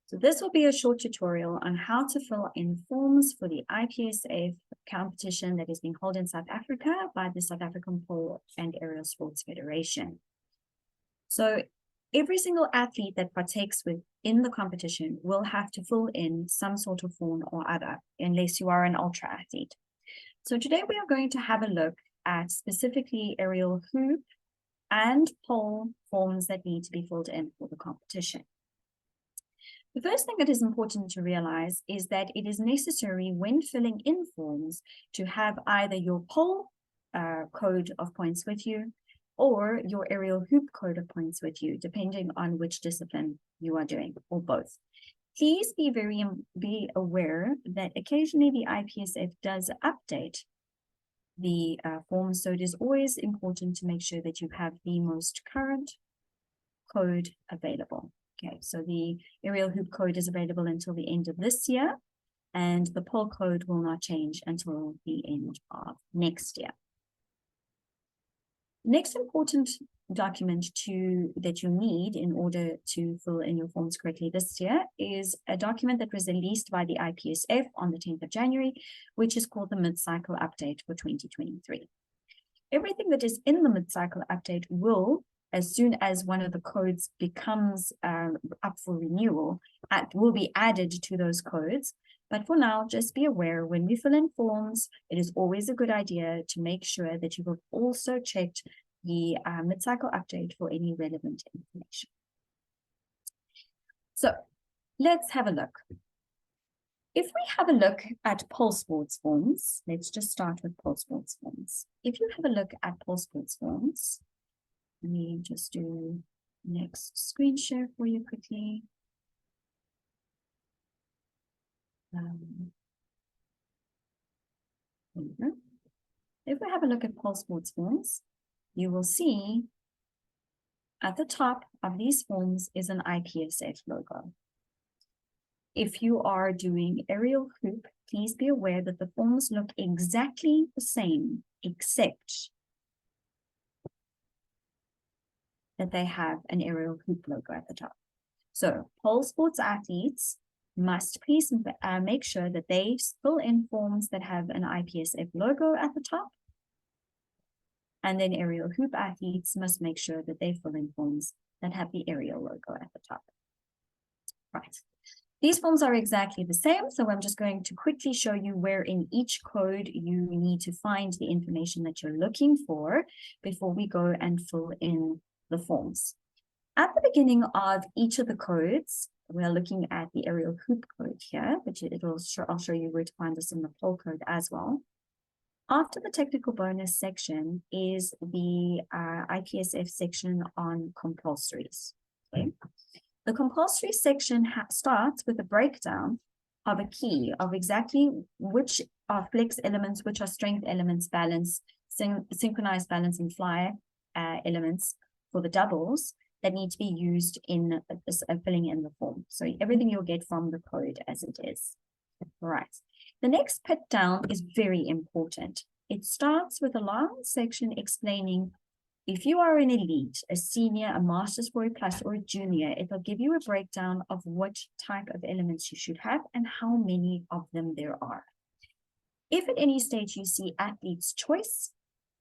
So this will be a short tutorial on how to fill in forms for the IPSF competition that is being held in South Africa by the South African Pole and Aerial Sports Federation. So every single athlete that partakes within the competition will have to fill in some sort of form or other, unless you are an ultra athlete. So today we are going to have a look at specifically aerial hoop and pole forms that need to be filled in for the competition. The first thing that is important to realize is that it is necessary when filling in forms to have either your pole code of points with you or your aerial hoop code of points with you, depending on which discipline you are doing, or both. Please be aware that occasionally the IPSF does update the forms, so it is always important to make sure that you have the most current code available. Okay, so the aerial hoop code is available until the end of this year, and the pole code will not change until the end of next year. Next important document that you need in order to fill in your forms correctly this year is a document that was released by the IPSF on the 10th of January, which is called the mid-cycle update for 2023. Everything that is in the mid-cycle update will, as soon as one of the codes becomes up for renewal, will be added to those codes. But for now, just be aware when we fill in forms, it is always a good idea to make sure that you have also checked the mid-cycle update for any relevant information. So let's have a look. If we have a look at pole sports forms, let's just start with pole sports forms. If you have a look at pole sports forms, let me just do next screen share for you quickly. If we have a look at pole sports forms, you will see at the top of these forms is an IPSF logo. If you are doing aerial hoop, please be aware that the forms look exactly the same, except that they have an aerial hoop logo at the top. So pole sports athletes must please make sure that they fill in forms that have an IPSF logo at the top. And then aerial hoop athletes must make sure that they fill in forms that have the aerial logo at the top. Right. These forms are exactly the same, so I'm just going to quickly show you where in each code you need to find the information that you're looking for before we go and fill in the forms. At the beginning of each of the codes, we're looking at the aerial hoop code here, which I'll show you where to find this in the pole code as well. After the technical bonus section is the IPSF section on compulsories. Okay. The compulsory section starts with a breakdown of a key of exactly which are flex elements, which are strength elements, balance, synchronized balance, and fly elements for the doubles that need to be used in filling in the form. So everything you'll get from the code as it is. All right. The next put down is very important. It starts with a long section explaining if you are an elite, a senior, a master's for a plus, or a junior, it will give you a breakdown of what type of elements you should have and how many of them there are. If at any stage you see athlete's choice,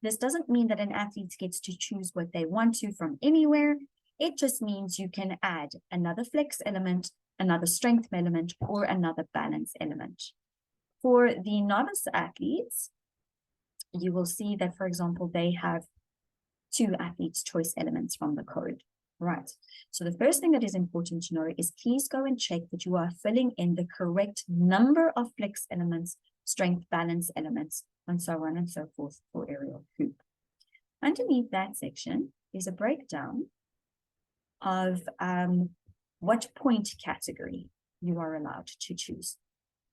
this doesn't mean that an athlete gets to choose what they want to from anywhere. It just means you can add another flex element, another strength element, or another balance element. For the novice athletes, you will see that, for example, they have 2 athlete's choice elements from the code. Right. So the first thing that is important to know is please go and check that you are filling in the correct number of flex elements, strength balance elements, and so on and so forth for aerial hoop. Underneath that section is a breakdown of what point category you are allowed to choose.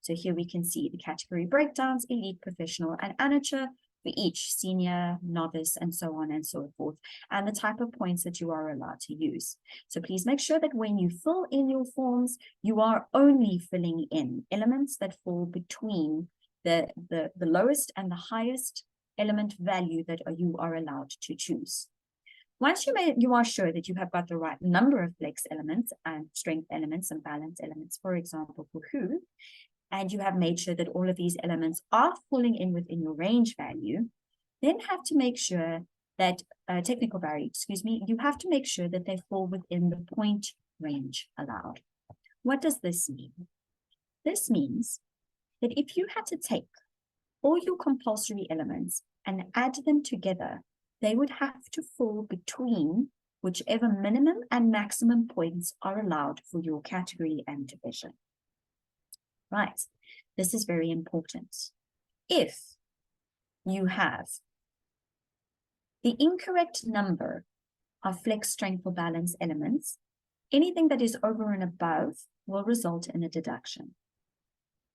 So here we can see the category breakdowns, elite, professional, and amateur for each senior, novice, and so on and so forth, and the type of points that you are allowed to use. So please make sure that when you fill in your forms, you are only filling in elements that fall between the lowest and the highest element value that you are allowed to choose. Once you are sure that you have got the right number of flex elements and strength elements and balance elements, for example, for who, and you have made sure that all of these elements are falling in within your range value, then have to make sure that, technical value, excuse me, you have to make sure that they fall within the point range allowed. What does this mean? This means that if you had to take all your compulsory elements and add them together, they would have to fall between whichever minimum and maximum points are allowed for your category and division. Right, this is very important. If you have the incorrect number of flex, strength, or balance elements, anything that is over and above will result in a deduction.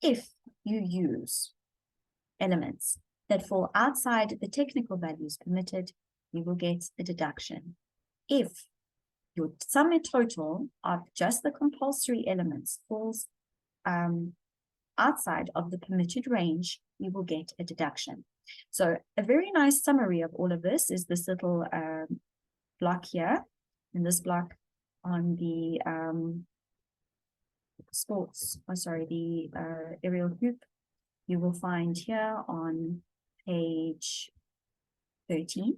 If you use elements that fall outside the technical values permitted, you will get a deduction. If your sum total of just the compulsory elements falls outside of the permitted range, you will get a deduction. So a very nice summary of all of this is this little block here, in this block on the aerial hoop. You will find here on page 13,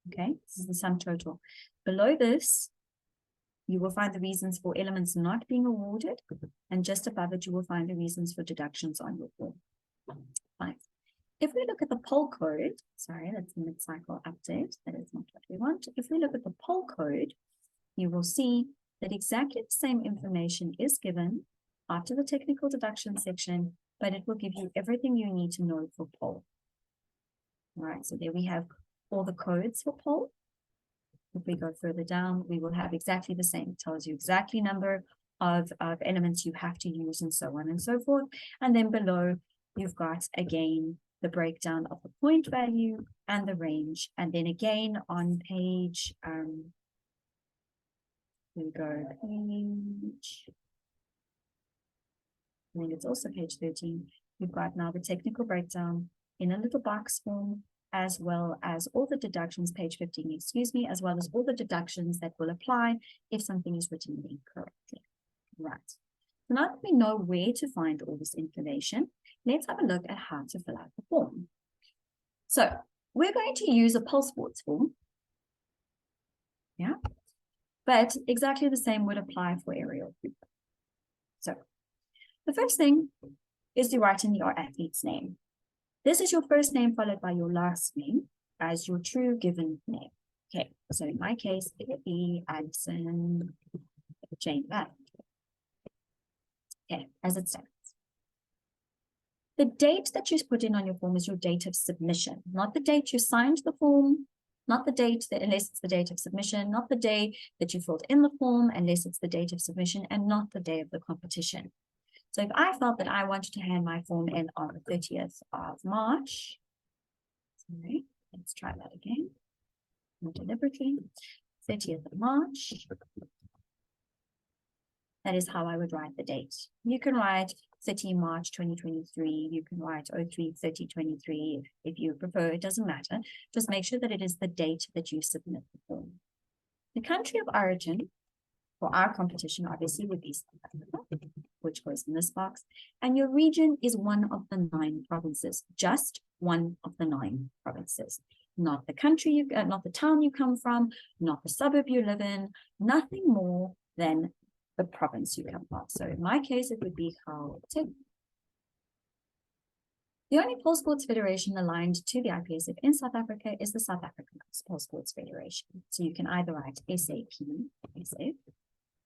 okay, this is the sum total. Below this, you will find the reasons for elements not being awarded, and just above it, you will find the reasons for deductions on your form. Fine. If we look at the poll code, sorry, that's a mid-cycle update, that is not what we want. If we look at the poll code, you will see that exactly the same information is given after the technical deduction section, but it will give you everything you need to know for poll. All right, so there we have all the codes for poll. If we go further down, we will have exactly the same. It tells you exactly number of elements you have to use and so on and so forth. And then below, you've got, again, the breakdown of the point value and the range. And then again on page, here we go, page, I think it's also page 13. You've got now the technical breakdown in a little box form, as well as all the deductions, page 15, excuse me, as well as all the deductions that will apply if something is written incorrectly. Right. So now that we know where to find all this information, let's have a look at how to fill out the form. So we're going to use a pulse sports form. Yeah. But exactly the same would apply for aerial hoop. So the first thing is to write in your athlete's name. This is your first name followed by your last name as your true given name. Okay, so in my case, it would be Addison Jane Van. Okay, as it stands. The date that you put in on your form is your date of submission, not the date you signed the form, not the date that, unless it's the date of submission, not the day that you filled in the form, unless it's the date of submission, and not the day of the competition. So if I felt that I wanted to hand my form in on the 30th of March, sorry, let's try that again, more deliberately, 30th of March, that is how I would write the date. You can write 30 March 2023, you can write 03/30/23 if you prefer, it doesn't matter. Just make sure that it is the date that you submit the form. The country of origin for our competition obviously would be South Africa, which goes in this box, and your region is one of the 9 provinces, just one of the 9 provinces, not the country, not the town you come from, not the suburb you live in, nothing more than the province you come from. So in my case, it would be Gauteng. The only pole sports federation aligned to the IPSF in South Africa is the South African Pole Sports Federation. So you can either write SAPSF.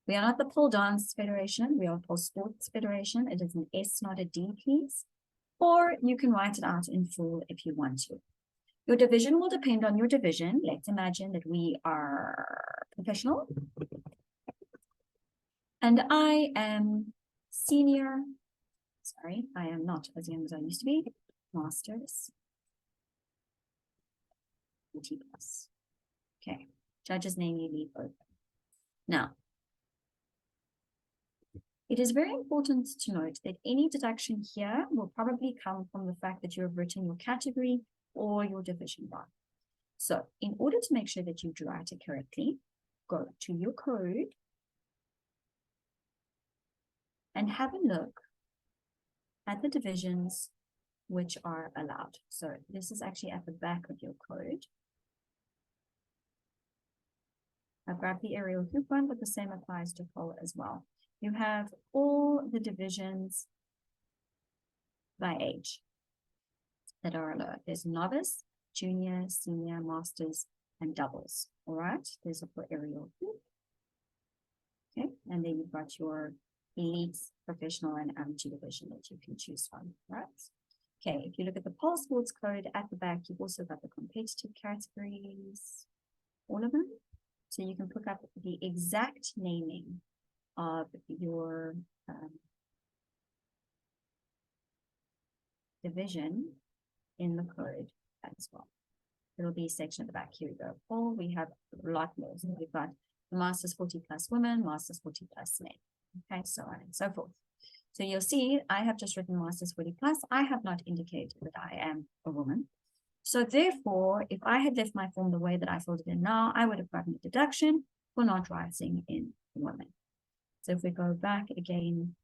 We are not the Pole Dance Federation, we are Pole Sports Federation. It is an S, not a D, please. Or you can write it out in full if you want to. Your division will depend on your division. Let's imagine that we are professional. And I am senior, sorry, I am not as young as I used to be, masters, 20+. Okay, judge's name you leave open. Now, it is very important to note that any deduction here will probably come from the fact that you have written your category or your division bar. So in order to make sure that you write it correctly, go to your code and have a look at the divisions which are allowed. So this is actually at the back of your code. I've grabbed the aerial hoop one, but the same applies to poll as well. You have all the divisions by age that are allowed. There's novice, junior, senior, masters, and doubles. All right, there's a for aerial hoop. Okay, and then you've got your elites, professional, and amateur division that you can choose from. Right. Okay, if you look at the pole sports code at the back, you've also got the competitive categories, all of them. So you can pick up the exact naming of your division in the code as well. It'll be a section at the back. Here we go. Pole, we have a lot more. So we've got the Masters 40 plus women, Masters 40 plus men. Okay, so on and so forth. So you'll see I have just written Masters 40 plus. I have not indicated that I am a woman. So therefore, if I had left my form the way that I filled it in now, I would have gotten a deduction for not writing in women. So if we go back again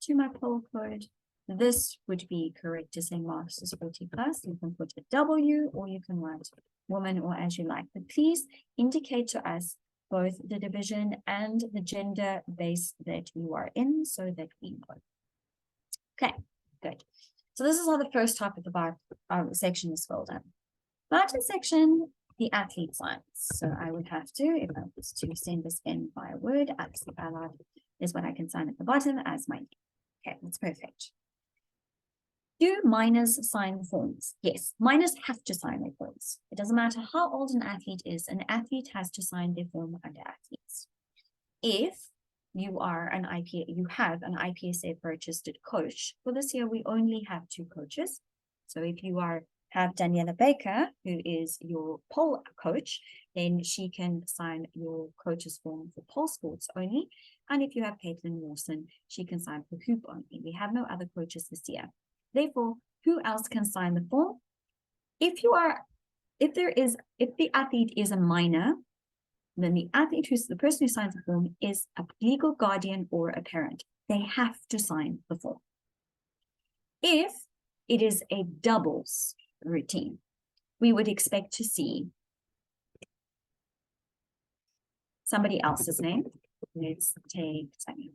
to my poll code, this would be correct to say Masters 40 plus. You can put a W or you can write woman or as you like. But please indicate to us both the division and the gender base that you are in so that we know. Okay, good. So this is how the first half of the section is filled in. Bottom section, the athlete signs. So I would have to, if I was to send this in by Word, absolute allowed is what I can sign at the bottom as my name. Okay, that's perfect. Do minors sign forms? Yes, minors have to sign their forms. It doesn't matter how old an athlete is, an athlete has to sign their form under athletes. If you are an you have an IPSF registered coach, for this year we only have 2 coaches. So if you have Daniela Baker, who is your pole coach, then she can sign your coach's form for pole sports only. And if you have Caitlin Lawson, she can sign for hoop only. We have no other coaches this year. Therefore, who else can sign the form? If the athlete is a minor, then the person who signs the form is a legal guardian or a parent. They have to sign the form. If it is a doubles routine, we would expect to see somebody else's name. Let's take Tanya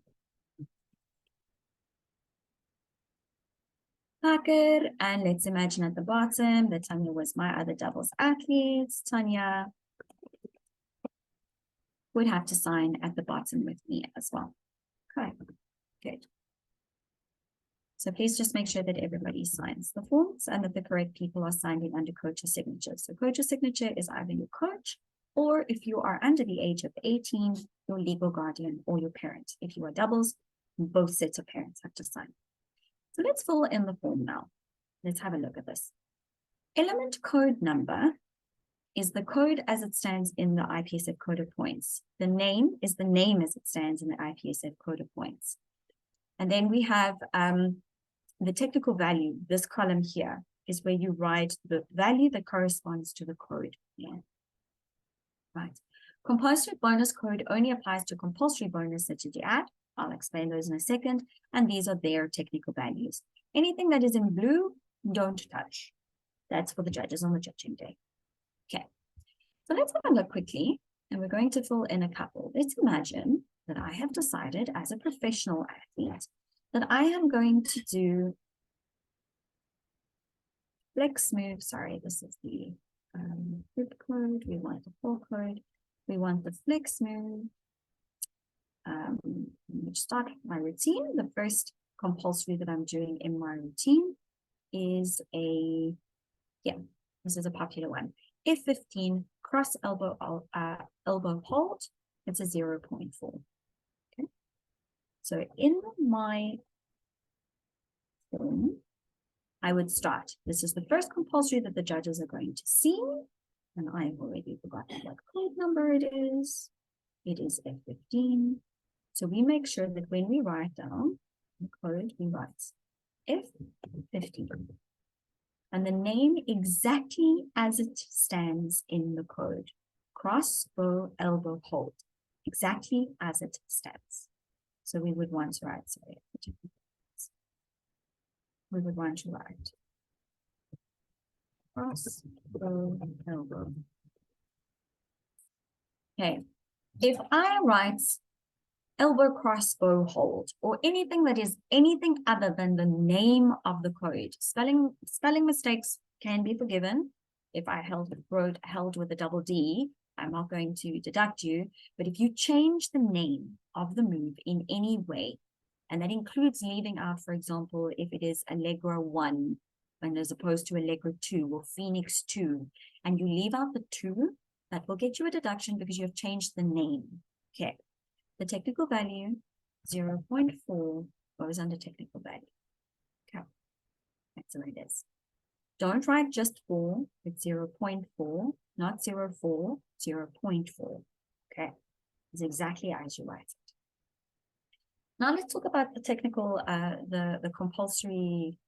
Packer, and let's imagine at the bottom that Tanya was my other doubles athlete. Tanya would have to sign at the bottom with me as well. Okay, good. So please just make sure that everybody signs the forms and that the correct people are signing under coach's signature. So coach's signature is either your coach, or if you are under the age of 18, your legal guardian or your parent. If you are doubles, both sets of parents have to sign. So let's fill in the form now. Let's have a look at this. Element code number is the code as it stands in the IPSF code of points. The name is the name as it stands in the IPSF code of points. And then we have the technical value. This column here is where you write the value that corresponds to the code. Yeah. Right. Compulsory bonus code only applies to compulsory bonus that you add. I'll explain those in a second. And these are their technical values. Anything that is in blue, don't touch. That's for the judges on the judging day. Okay. So let's have a look quickly. And we're going to fill in a couple. Let's imagine that I have decided as a professional athlete that I am going to do flex move. Sorry, this is the group code. We want the full code. We want the flex move. Let me start my routine. The first compulsory that I'm doing in my routine is this is a popular one. F15 cross elbow hold. It's a 0.4. Okay. So in my form, I would start. This is the first compulsory that the judges are going to see. And I've already forgotten what code number it is. It is F15. So we make sure that when we write down the code, we write F15. and the name exactly as it stands in the code. Cross, bow, elbow, hold, exactly as it stands. So we would want to write, sorry, we would want to write cross, bow, elbow. Okay, if I write elbow, cross, bow, hold, or anything that is anything other than the name of the code, spelling mistakes can be forgiven. If I wrote held with a double D, I'm not going to deduct you. But if you change the name of the move in any way, and that includes leaving out, for example, if it is Allegro 1, and as opposed to Allegro 2 or Phoenix 2, and you leave out the 2, that will get you a deduction because you have changed the name. Okay. The technical value, 0.4, goes under technical value. Okay. That's what it is. Don't write just 4, it's 0.4, not 0.4, 0.4. Okay. It's exactly as you write it. Now let's talk about the technical, the compulsory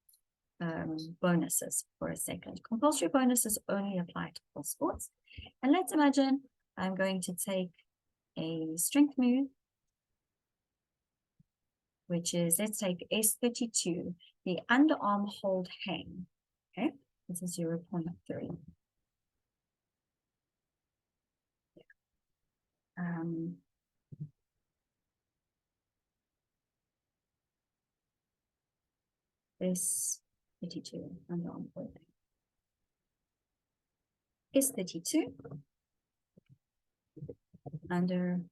bonuses for a second. Compulsory bonuses only apply to all sports. And let's imagine I'm going to take a strength move, which is, let's take S32, the underarm hold hang. Okay, this is 0.3. S32, underarm hold hang. S32, underarm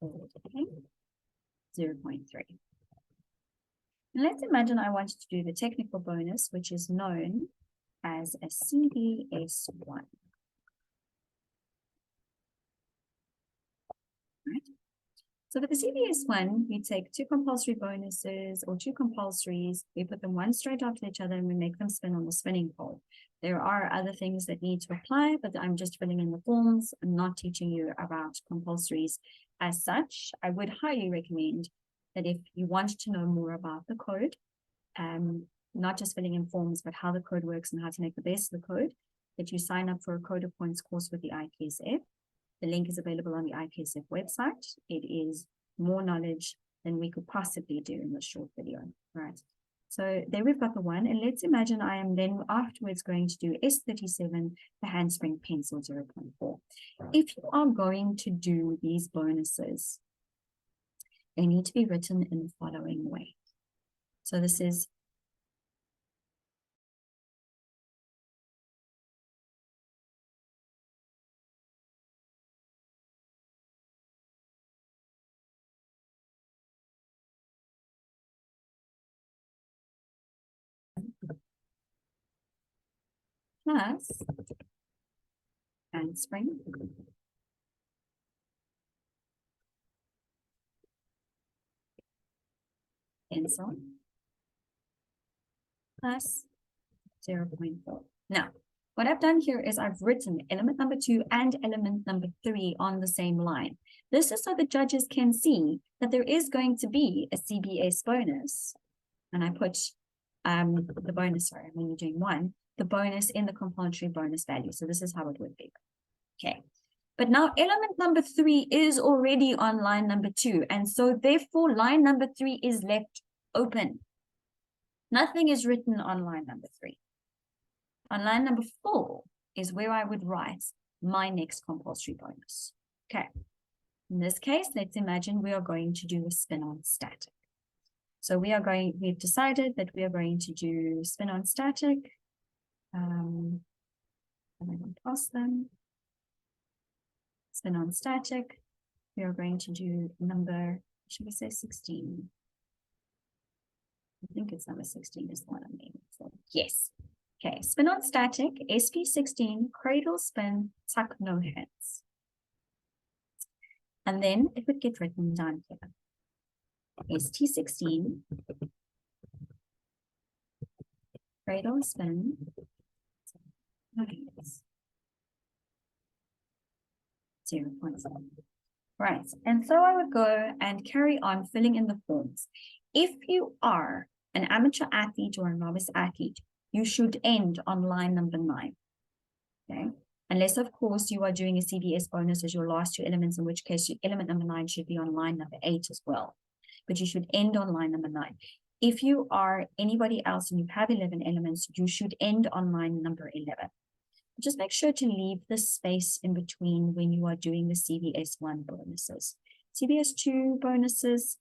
hold hang, 0.3. Let's imagine I wanted to do the technical bonus, which is known as a CBS1. Right? So for the CBS1, we take 2 compulsory bonuses or 2 compulsories, we put them one straight after each other and we make them spin on the spinning pole. There are other things that need to apply, but I'm just filling in the forms. I'm not teaching you about compulsories as such. I would highly recommend that if you want to know more about the code, not just filling in forms, but how the code works and how to make the best of the code, that you sign up for a Code of Points course with the IPSF. The link is available on the IPSF website. It is more knowledge than we could possibly do in this short video, right? So there we've got the one, and let's imagine I am then afterwards going to do S37, the handspring pencil 0.4. If you are going to do these bonuses, they need to be written in the following way. So this is plus handspring pencil plus 0.4. Now, what I've done here is I've written element number 2 and element number 3 on the same line. This is so the judges can see that there is going to be a CBS bonus. And I put the bonus, sorry, when you're doing 1, the bonus in the compulsory bonus value. So this is how it would be. Okay. But now element number 3 is already on line number 2. And so therefore line number 3 is left open. Nothing is written on line number 3. On line number 4 is where I would write my next compulsory bonus. Okay. In this case, let's imagine we are going to do a spin on static. So we've decided that we are going to do spin on static. I'm going to pass them. Spin on static. We are going to do number, should we say 16? I think it's number 16 is the one I'm aiming for. Yes. Okay, spin on static, SP16, cradle spin, tuck, no hands. And then it would get written down here. ST16, cradle spin, no hands. 0.7. Right, and so I would go and carry on filling in the forms. If you are an amateur athlete or a novice athlete, you should end on line number 9. Okay. Unless, of course, you are doing a CBS bonus as your last 2 elements, in which case element number 9 should be on line number 8 as well. But you should end on line number 9. If you are anybody else and you have 11 elements, you should end on line number 11. Just make sure to leave the space in between when you are doing the CBS 1 bonuses. CBS 2 bonuses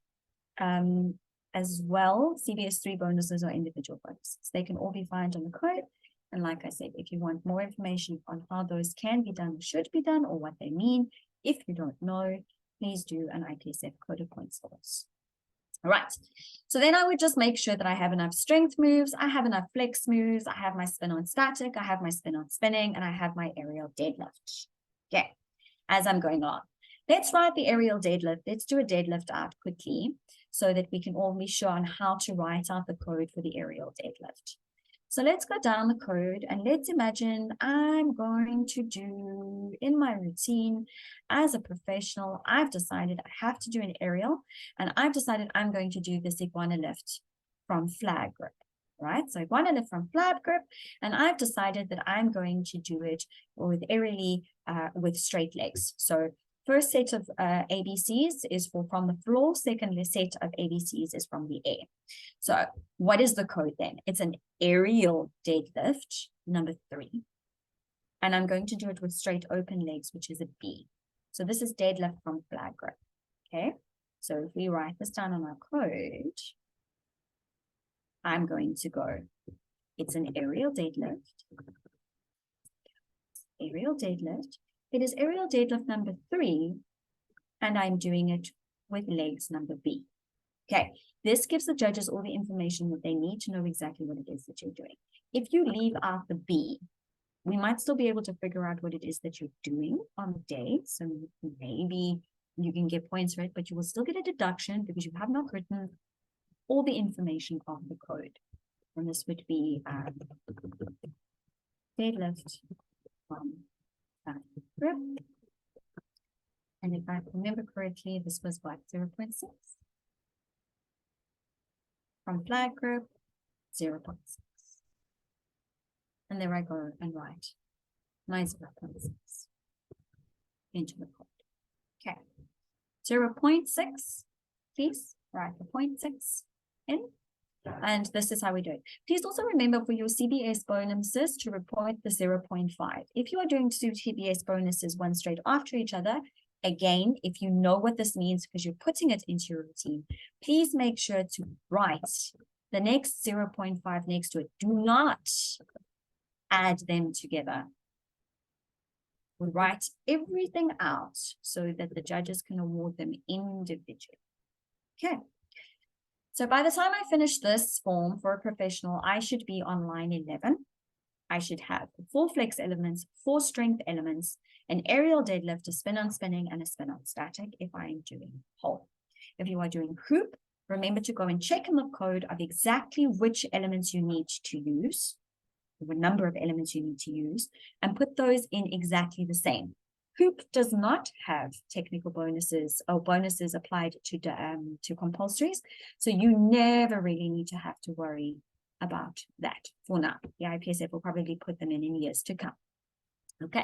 as well, CBS 3 bonuses are individual bonuses. They can all be found on the code. And like I said, if you want more information on how those can be done or should be done or what they mean, if you don't know, please do an IPSF code of points course. All right, so then I would just make sure that I have enough strength moves, I have enough flex moves, I have my spin on static, I have my spin on spinning, and I have my aerial deadlift. Okay, as I'm going on. Let's write the aerial deadlift. Let's do a deadlift out quickly so that we can all be sure on how to write out the code for the aerial deadlift. So let's go down the code and let's imagine I'm going to do in my routine as a professional, I've decided I have to do an aerial and I've decided I'm going to do this iguana lift from flag grip, right? So iguana lift from flag grip, and I've decided that I'm going to do it with aerially with straight legs. So first set of ABCs is from the floor, second set of ABCs is from the air. So what is the code then? It's an aerial deadlift, number 3. And I'm going to do it with straight open legs, which is a B. So this is deadlift from flag grip, okay? So if we write this down on our code, I'm going to go, it's an aerial deadlift. Aerial deadlift. It is aerial deadlift number 3, and I'm doing it with legs number B. Okay, this gives the judges all the information that they need to know exactly what it is that you're doing. If you leave out the B, we might still be able to figure out what it is that you're doing on the day. So maybe you can get points for it, but you will still get a deduction because you have not written all the information of the code. And this would be deadlift from grip. And if I remember correctly, this was what, 0.6? From flag grip, 0.6. And there I go and write my 0.6 into the code. Okay, 0.6, please write the 0.6 in. And this is how we do it. Please also remember for your CBS bonuses to report the 0.5. If you are doing 2 CBS bonuses one straight after each other, again, if you know what this means because you're putting it into your routine, please make sure to write the next 0.5 next to it. Do not add them together. We write everything out so that the judges can award them individually. Okay. So by the time I finish this form for a professional, I should be on line 11. I should have 4 flex elements, 4 strength elements, an aerial deadlift, a spin on spinning, and a spin on static if I am doing whole. If you are doing hoop, remember to go and check in the code of exactly which elements you need to use, the number of elements you need to use, and put those in exactly the same. Hoop does not have technical bonuses or bonuses applied to compulsories, so you never really need to have to worry about that for now. The IPSF will probably put them in years to come. Okay.